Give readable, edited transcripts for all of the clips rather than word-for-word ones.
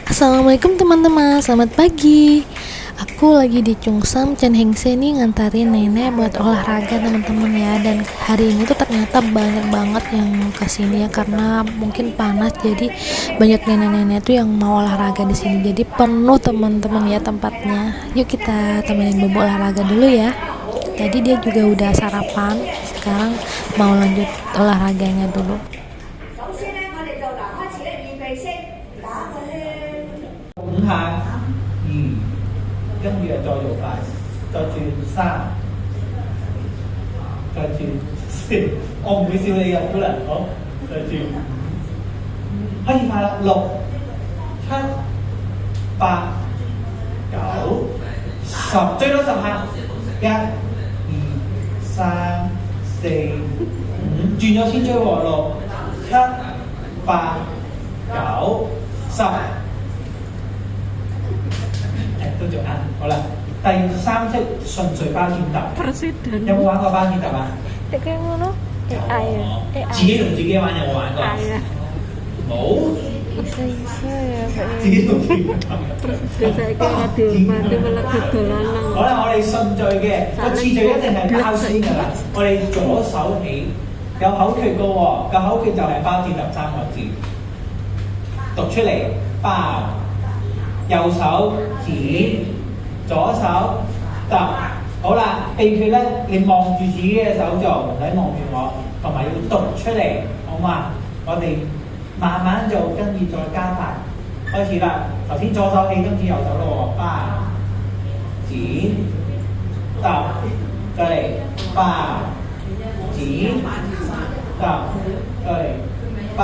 Assalamualaikum teman-teman, selamat pagi. Aku lagi di Chungsam Chan Hengse nih ngantarin nenek buat olahraga teman-teman ya. Dan hari ini tuh ternyata banyak banget yang kesini ya karena mungkin panas, jadi banyak nenek-nenek tuh yang mau olahraga di sini. Jadi penuh teman-teman ya tempatnya. Yuk kita temenin bobo olahraga dulu ya. Tadi dia juga udah sarapan, sekarang mau lanjut olahraganya dulu.跟住又再做快，再轉三，再轉四，我唔會笑你嘅，好啦，好，再轉，開始快啦，6、7、8、9、10，最多10下，1、2、3、4、5，轉咗先追喎，6、7、8、9、10。都做啱，好啦。第三式順序包剪揼，有冇玩過包剪揼啊？自己同自己玩有冇玩過？冇。自己同自己玩。好啦，我哋順序嘅個次序一定係包先㗎啦。我哋左手起，有口訣嘅喎，個口訣就係包剪揼3個字，讀出嚟包。右手剪，左手揼，好啦。秘訣咧，你望住自己嘅手做，唔使望住我，同埋要讀出嚟，好嘛？我哋慢慢做，跟住再加快。開始啦！頭先左手起，今次右手咯喎，包、剪、揼，再嚟包、剪、揼，再嚟包、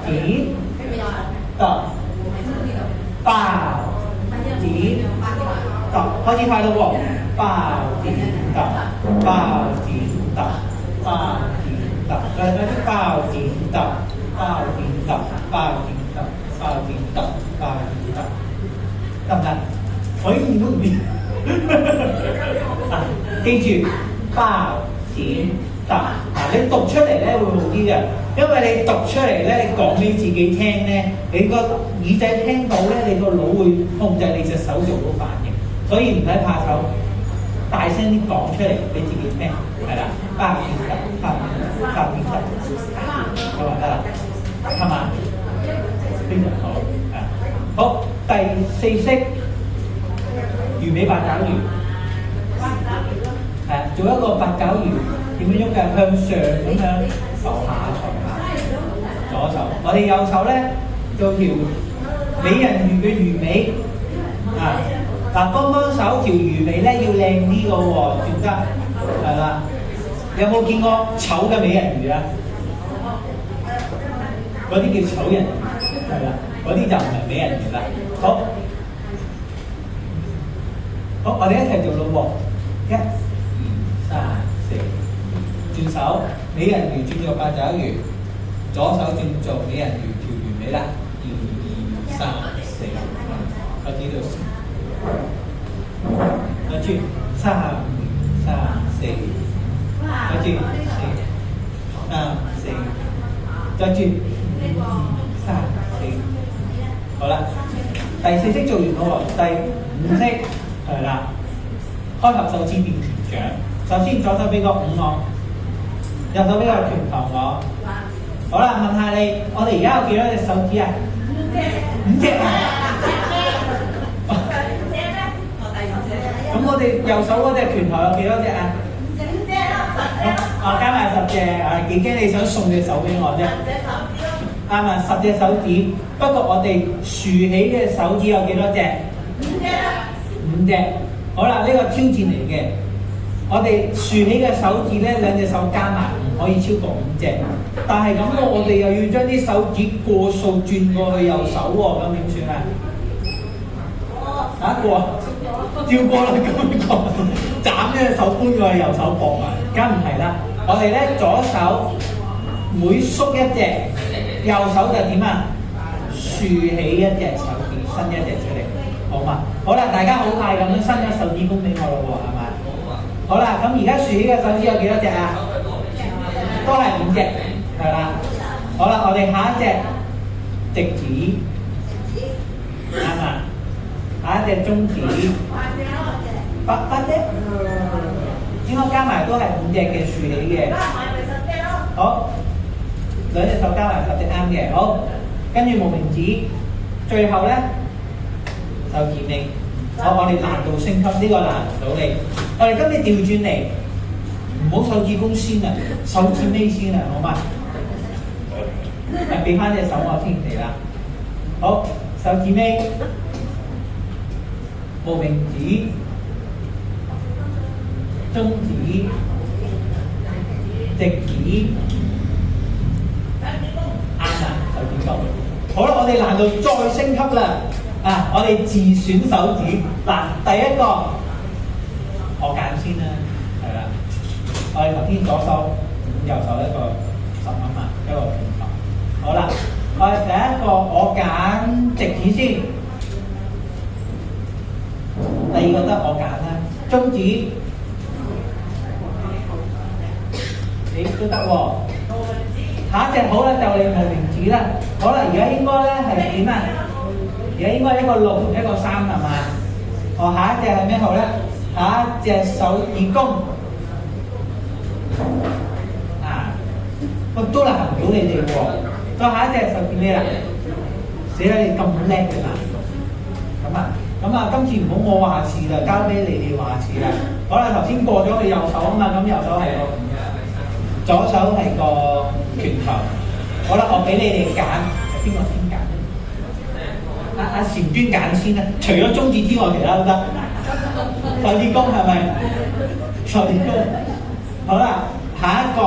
剪、揼。包、剪、揼，開始快咯喎！包、剪、揼，包、剪、揼，包、剪、揼，再啲包、剪、揼，包、剪、揼，包、剪、揼，包、剪、揼，包、剪、揼，得唔得？可以都唔掂啊！記住包、剪、揼嗱，你讀出嚟咧會好啲嘅。因為你讀出嚟咧，你講俾自己聽咧，你個耳仔聽到咧，你個腦會控制你隻手做到反應，所以唔使怕醜，大聲啲講出嚟俾自己聽，係啦，包剪揼，包剪揼，咁就得啦，係嘛？非常好，好，第4式魚尾八爪魚，做一個八爪魚點樣喐嘅？向上咁樣浮下浮下。左手，我哋右手咧做條美人魚嘅魚尾啊！嗱，幫手條魚尾咧要靚啲嘅喎，轉得係啦。有冇見過醜嘅美人魚啊？嗰啲叫醜人魚，係啦，嗰啲就唔係美人魚啦。好，我哋一齊做咯喎，1、2、3、4，轉手，美人魚轉做八爪魚。左手轉做美人魚條魚尾啦，1、2、3、4，我知道。我轉3、3、4，我轉4、3、4，再轉5、3、4，好啦。第4式做完咯喎，第5式係啦，開合手指變拳掌。首先左手俾個5我，右手俾個拳頭我。好啦，問下你，我哋而家有幾多隻手指啊？5隻啊！咁我哋右手嗰隻拳頭有幾多隻啊？5隻咯，加埋10隻啊！幾驚你想送隻手俾我啫？啱啊，10隻手指。不過我哋豎起嘅手指有幾多隻？5隻啦。5隻。好啦，呢個挑戰嚟嘅。我哋豎起嘅手指咧，兩隻手加埋唔可以超過5隻。但係咁我哋又要將啲手指過數轉過去右手喎，咁點算啊？過，照過啦，咁過，斬咗隻手搬過去右手膊啊，梗唔係啦。我哋咧左手每縮一隻，右手就點啊？豎起一隻手指，伸一隻出嚟，好嘛？好啦，大家好快咁樣伸咗手指公俾我咯喎，係咪？好啦，咁而家豎起嘅手指有幾多隻啊？都係5隻，係啦。好啦，我哋下一隻直指，啱啊。下一隻中指，8隻，應該加埋都係5隻嘅豎起嘅。好，兩隻手加埋10隻啱嘅。好，跟住無名指，最後咧手指尾。好，我哋難度升級，呢、個難唔到你。我哋今次調轉嚟，唔好手指公先啊，手指尾先啊，好嘛？俾翻隻手我先嚟啦。好，手指尾，無名指，中指，直指，啱啦，手指公。好啦，我哋難度再升級啦。啊，我哋自選手指。嗱，第一個我揀先啦，係啦。我哋頭先左手5，右手一個10啊嘛，一個拳頭。好啦，我哋第一個我揀直指先，第二個得我揀啦，中指，都得喎。下一隻好啦，就你無名指啦。好啦，而家應該咧係點啊？而家應該一個6，一個3係嘛？哦，下一隻係咩號咧？下一隻手指公啊，我都難唔到你哋喎。再下一隻手指尾啦，死啦！你咁叻嘅難度，咁啊，今次唔好我話事啦，交俾你哋話事啦。好啦，頭先過咗去右手啊嘛，咁右手係個，左手係個拳頭。好啦，我俾你哋揀，邊個先揀？阿禪尊揀先啦，除咗中指之外，其他都得。手指公係咪？手指公。好啦，下一個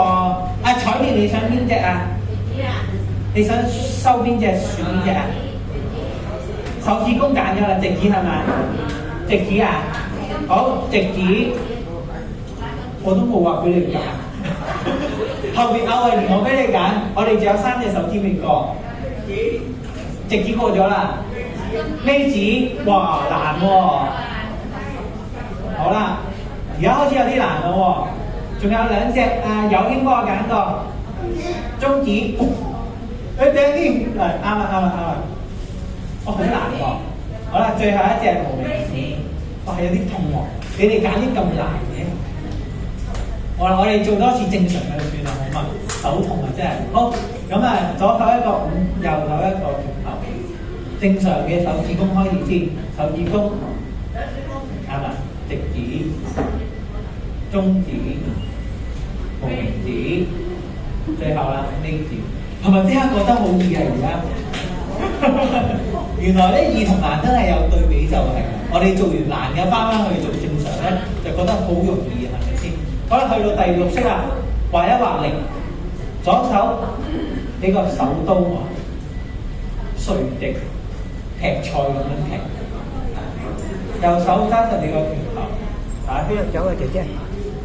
阿彩蓮，你想邊隻啊？你想收邊隻選邊隻啊？手指公揀咗啦，直指係咪？直指啊？好，直指。我都冇話俾你揀。後邊阿慧蓮我俾你揀，我哋仲有3隻手指未過。直指過咗啦。尾指，哇難喎、好啦，而家開始有啲難咯喎，仲有2隻啊，有興幫我揀過，中指，你掟啲，啱啦，好難喎。好啦，最後一隻無名指，哇有啲痛喎，你哋揀啲咁難嘅，好啦，我哋做多次正常嘅算啦，好嘛？手痛啊真係，好，咁啊左手一個5，右手一個拳頭。正常嘅手指公開始先，手指公啱啦，直指、中指、無名指，最後啦尾指，係咪即刻覺得好易啊？而家原來咧易同難真係有對比就係，我哋做完難嘅翻去做正常咧，就覺得好容易，係咪先？好啦，去到第6式啦，畫一畫力，左手呢個手刀啊，垂直。劈菜咁樣劈，右手揸實你個拳頭，打圈走啊姐姐！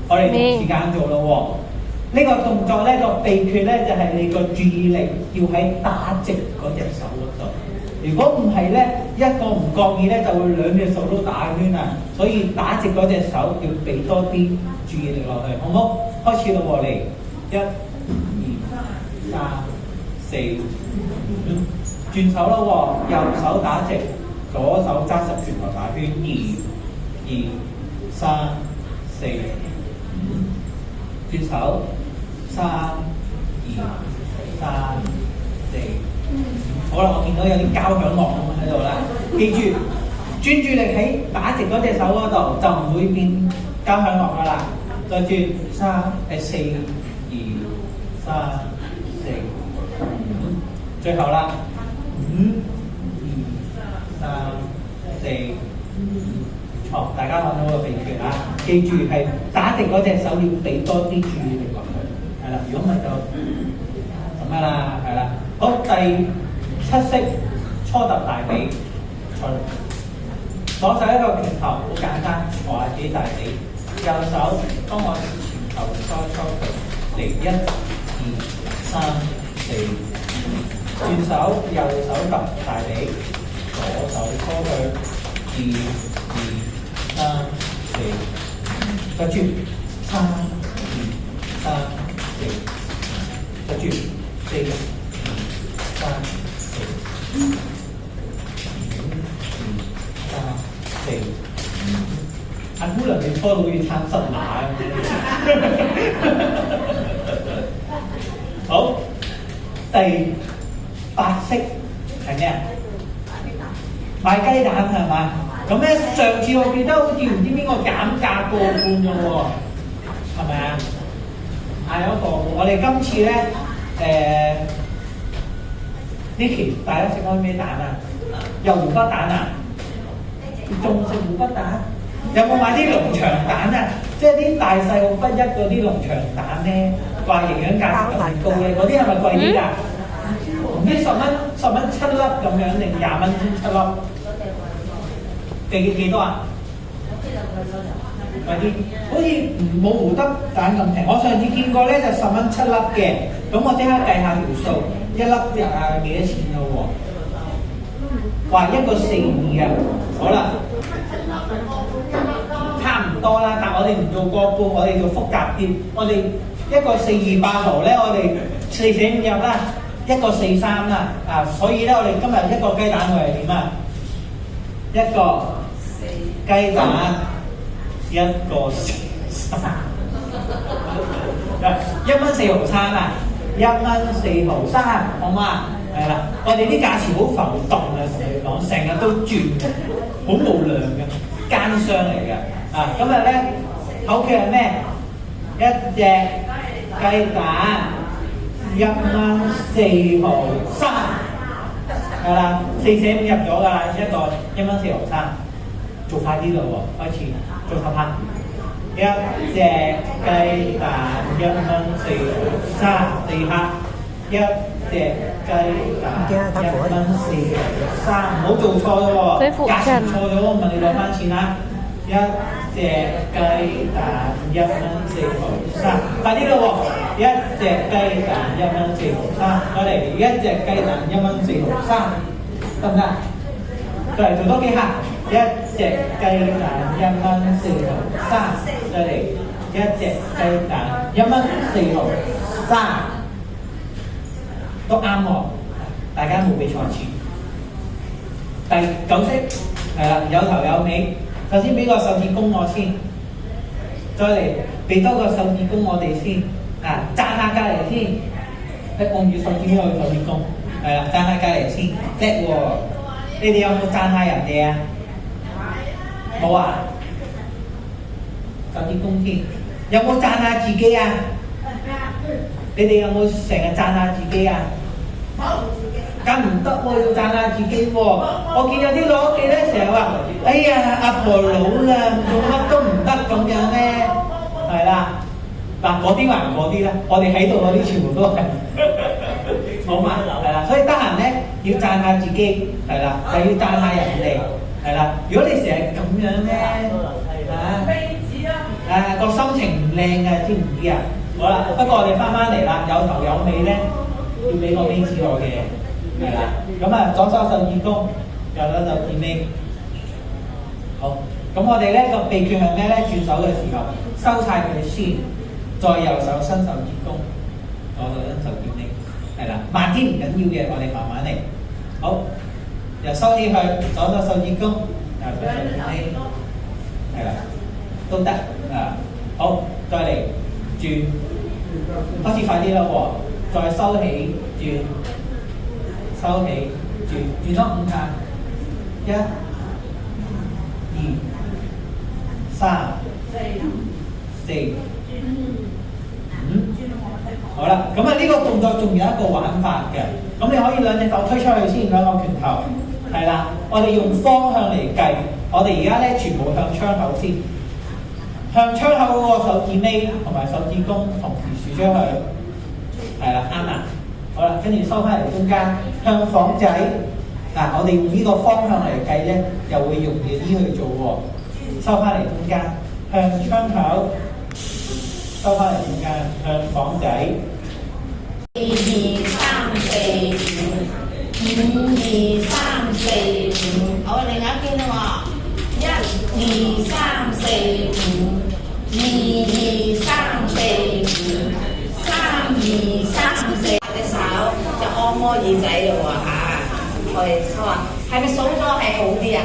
我哋同時間做咯喎，呢個動作咧個秘訣咧就係你個注意力要喺打直嗰隻手嗰度。如果唔係咧，一個唔覺意咧就會2隻手都打圈啊！所以打直嗰隻手要俾多啲注意力落去，好唔好？開始咯喎，嚟1、2、3、4。轉手咯喎，右手打直，左手揸實拳頭打圈，1、2、3、4、5，轉手3、2、3、4。好啦，我見到有啲交響樂咁喺度啦，記住專注力喺打直嗰隻手嗰度，就唔會變交響樂噶啦。再轉4、2、3、4、5，最後啦。5、2、3、4、5，錯，大家揾到個秘訣啊！記住係打直嗰隻手要俾多啲注意力落去，係啦，如果唔係就咩啦，係啦。好，第7式初揼大髀，左手一個拳頭，好簡單，坐下自己大髀，右手幫我前後收佢，嚟1、2、3、4。轉手，右手揼大髀，左手搓佢，2、2、3、4。就住3、2、3、4，就住4、2、3、4、5、4、3、4。阿姑娘你拖到好似撐濕馬咁樣。好，第8式係咩啊？買雞蛋係嘛？咁咧上次我記得好似唔知邊個減價過半嘅喎，係咪啊？嗌咗個，我哋今次咧呢期大家食開咩蛋啊？又湖北蛋啊？仲食湖北蛋？有冇買啲農場蛋啊？即係啲大細號不一嗰啲農場蛋咧，話營養價值特別高嘅，嗰啲係咪貴啲㗎？唔知10蚊7粒咁樣定20蚊先7粒？幾多啊？貴啲，好似冇湖北蛋咁平。我上次見過咧就10蚊7粒嘅，咁我即刻計下條數，一粒幾多錢咯喎？話1個4.2啊，好啦。差唔多啦，但我哋唔做個半，我哋做複雜啲。我哋1個428毫咧，我哋4捨5入啦，1個43啦，所以咧我哋今日一個雞蛋會係點啊？一個雞蛋，1個43，1蚊4毫3啊，1蚊4毫3，好嘛？係啦，我哋啲價錢好浮動啊，同你講，成日都轉嘅，好無良嘅奸商嚟嘅。今日咧口訣係咩？一隻雞蛋1蚊4毫3，係啦，4捨5入咗㗎啦，一個1蚊4毫3，做快啲咯喎，開始做10下。一隻雞蛋1蚊4毫3，地下一隻雞蛋1蚊4毫3，唔好做錯咗喎，價錢錯咗，我問你攞翻錢啦。一隻雞蛋1蚊4毫3，快啲咯喎！一隻雞蛋1蚊4毫3，再嚟一隻雞蛋1蚊4毫3，得唔得？再嚟做多幾下，一隻雞蛋1蚊4毫3，再嚟一隻雞蛋1蚊4毫3，都啱喎，大家冇俾錯錢。第9式係啦，有頭有尾。首先俾個手指公我先，再嚟俾多個手指公我哋先，讚下隔離先，按住手指公去手指公，係啦，讚下隔離先，叻喎！你哋有冇讚下人哋啊？冇啊？手指公先，有冇讚下自己啊？你哋有冇成日讚下自己啊？梗唔得喎，要讚下自己喎。我見有啲攞屋企咧，成日話：哎呀，阿婆老啦，做乜都唔得咁樣咧。係啦，嗱嗰啲還嗰啲啦，我哋喺度嗰啲全部都係冇嘛，係啦。所以得閒咧要讚下自己，係啦，就要讚下人哋，係啦。如果你成日咁樣咧，個心情唔靚嘅，知唔知啊？好啦，不過我哋翻嚟啦，有頭有尾咧，要俾個尾字我嘅。係啦，咁左手手指公，右手手指尾。好，咁我哋咧個秘訣係咩咧？轉手嘅時候收晒佢先，再右手伸手指公，左手伸手指尾。係啦，慢啲唔緊要嘅，我哋慢慢嚟。好，又收起佢，左手手指公，右手手指尾。係啦，都得啊。好，再嚟轉，開始快啲啦喎，再收起轉。收起，轉多5下，1、2、3、4、5。好啦，咁呢個動作仲有一個玩法嘅，咁你可以兩隻手推出去先，兩個拳頭，係啦，我哋用方向嚟計，我哋而家咧全部向窗口先，向窗口嗰個手指尾同埋手指公同時豎出去，係啦，啱啦。好啦，跟住收翻嚟中間，向房仔，我哋用呢個方向嚟計咧，又會容易啲去做喎。收翻嚟中間，向窗口，收翻嚟中間，向房仔。1、2、3、4、5，5、2、3、4、5。好，另一邊啦喎，1、2、3、4、5，二三四五，三二三四，隻手就按摩耳仔咯喎嚇。我哋話係咪數咗係好啲啊？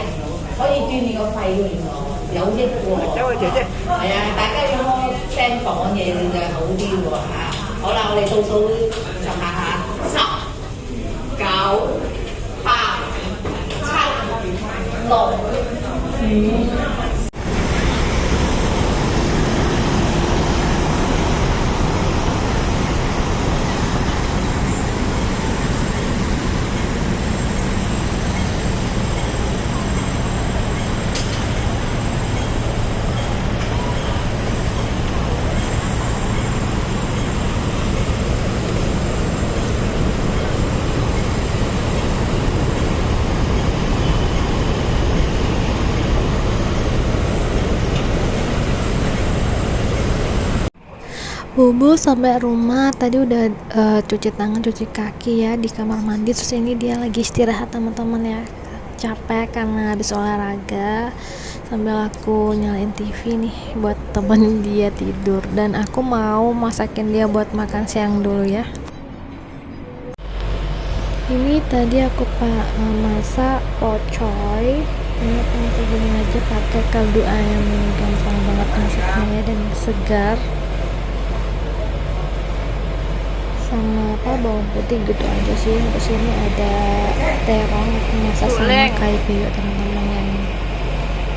可以鍛鍊個肺喎，原來有益喎。有啊，姐姐。係啊，大家要多聽講嘢就好啲喎嚇。好啦，我哋倒數十下嚇，10、9、8、7、6、5。Bubu sampai rumah tadi udah cuci tangan, cuci kaki ya di kamar mandi. Terus ini dia lagi istirahat teman-teman ya, capek karena habis olahraga. Sambil aku nyalain TV nih buat temen dia tidur, dan aku mau masakin dia buat makan siang dulu ya. Ini tadi aku masak pocoy. Ini aku masak gini aja pakai kaldu ayam, ini gampang banget masaknya ya dan segar. Sama bawang putih gitu aja sih. Terus ini ada terong aku masak sama kai pio teman-teman, yang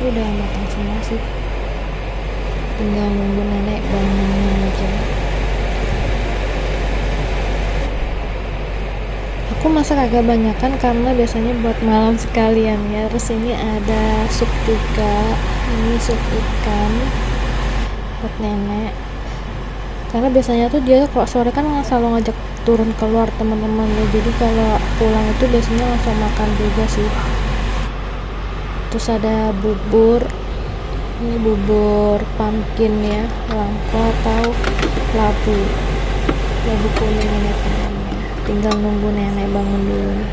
udah matang semua sih, tinggal nunggu nenek bangunnya aja. Aku masak agak banyakan karena biasanya buat malam sekalian ya. Terus ini ada sup juga, ini sup ikan buat nenek, karena biasanya tuh dia kalau sore kan selalu ngajak turun keluar teman-teman ya, jadi kalau pulang itu biasanya langsung makan juga sih. Terus ada bubur, ini bubur pumpkin ya, langka atau labu kuning ini teman-teman. Tinggal nunggu nenek bangun dulu nih,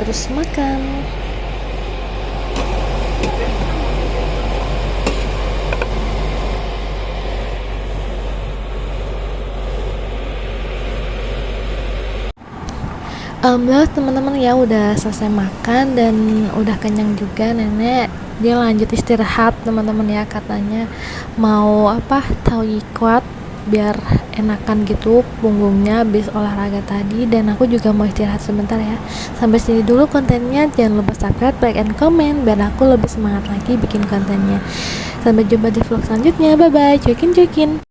terus makan. Alhamdulillah teman-teman ya, udah selesai makan dan udah kenyang juga nenek. Dia lanjut istirahat teman-teman ya, katanya mau tahu kuat biar enakan gitu punggungnya habis olahraga tadi. Dan aku juga mau istirahat sebentar ya. Sampai sini dulu kontennya, jangan lupa subscribe, like, and comment biar aku lebih semangat lagi bikin kontennya. Sampai jumpa di vlog selanjutnya, bye bye, cuekin.